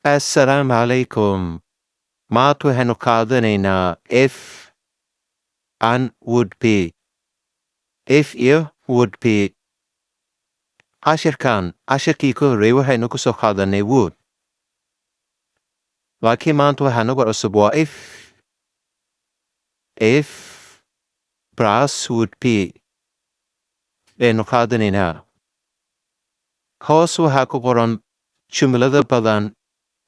Assalamu alaikum. Maatu waxaynu qaadanaynaa if and would be. If iyo would be. Cashirkii ka horreeyay waxaynu ku soo qaadanay would. Laakiin maanta waxaa nagu cusub waa if. If plus would be. Aynu qaadanaynaa. Hoos waxaa ku qoran jumlada badan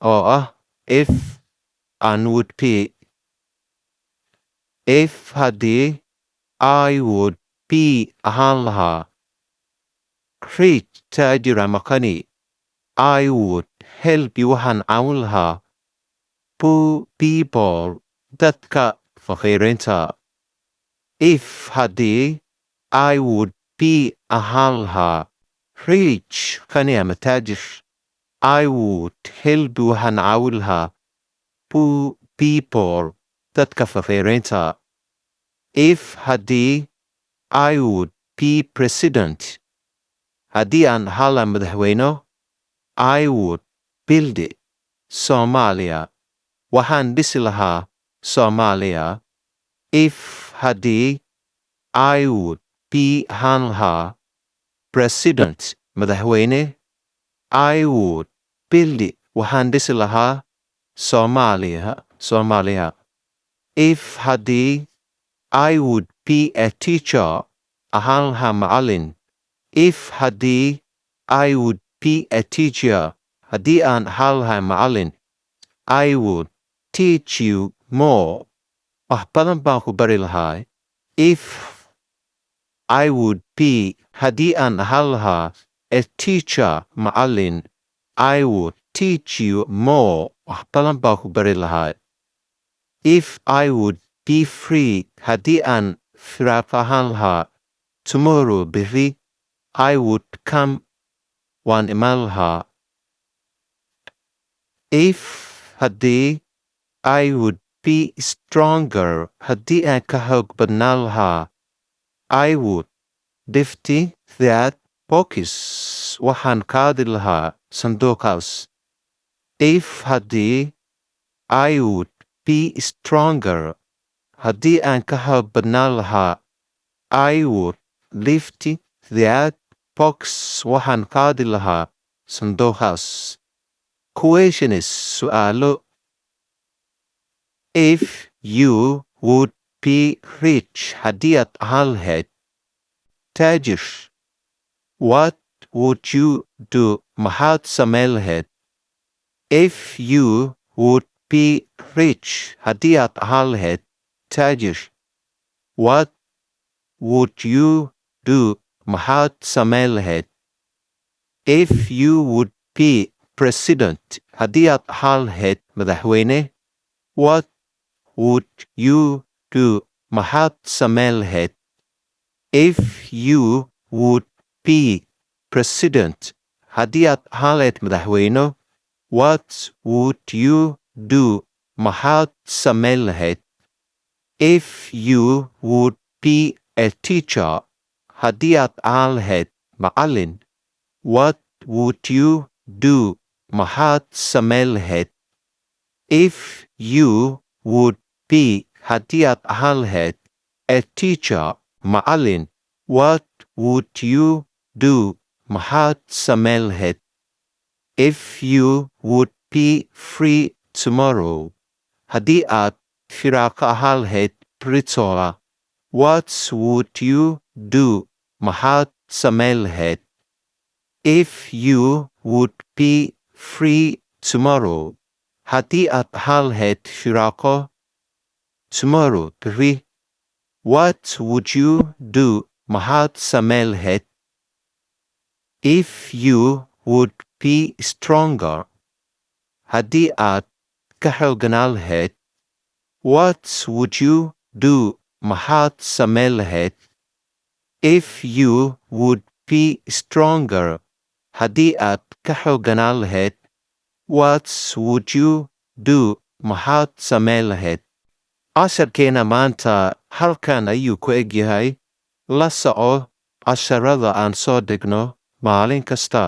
oo ah if and would be. If haddii I would be ahaan lahaa rich taajir ama qani, I would help you waxaan caawin lahaa poor people dadka faqiiriinta. If haddii I would be ahaan lahaa rich qani ama taajir, I would help you waxaan caawin lahaa poor people dadka faqiiriinta. If haddii I would be president, haddii aan hala madaxweyno, I would build Somalia, waxaan dhisi lahaa Somalia. If haddii I would be ahaan lahaa president madaxweyne, I would build waxaan dhisi lahaa Somalia. If haddii I would be a teacher ahaan lahaa macallin. If haddii I would be a teacher, haddii aan ahaan lahaa macallin, I would teach you more, wax badan baan ku bari lahaa. If I would be, haddii aan ahaan lahaa a teacher macallin, I would teach you more, wax badan baan ku bari lahaa. If I would be free, haddii aan firaaq ahaan lahaa tomorrow berri, I would come, waan imaan lahaa. If haddii I would be stronger, haddii aan ka xoog badnaan lahaa, I would lift that box, waxaan qaadi lahaa sanduuqaas. If haddii I would be stronger, haddii aan ka xoog badnaan lahaa, I would lift that box, waxaan qaadi lahaa sanduuqaas. Question is su'aalo. If you would be rich, haddii aad ahaan lahayd taajir, what would you do? Maxaad samayn lahayd? If you would be rich, haddii aad ahaan lahayd taajir, what would you do? Maxaad samayn lahayd? If you would be president, haddii aad ahaan lahayd madaxweyne, what would you do? Maxaad samayn lahayd? If you would be president, haddii aad ahaan lahayd madaxweyne, what would you do? Maxaad samayn lahayd? If you would be a teacher, haddii aad ahaan lahayd macallin, what would you do? Maxaad samayn lahayd? If you would be, haddii aad ahaan lahayd a teacher macallin, what would you do? Maxaad samayn lahayd? If you would be free tomorrow, haddii aad firaaqo ahaan lahayd beritola, what would you do? Maxaad samayn lahayd? If you would be free tomorrow, haddii aad ahaan lahayd firaaqo tomorrow berri, what would you do? Maxaad samayn lahayd? If you would be stronger, haddii aad ka xoogganaan lahayd, what would you do? Maxaad samayn lahayd? If you would be stronger, haddii aad ka xoogganaan lahayd, what would you do? Maxaad samayn lahayd? Casharkeena maanta halkan ayuu ku eg yahay. La soco casharada aan soo dhigno maalin kasta.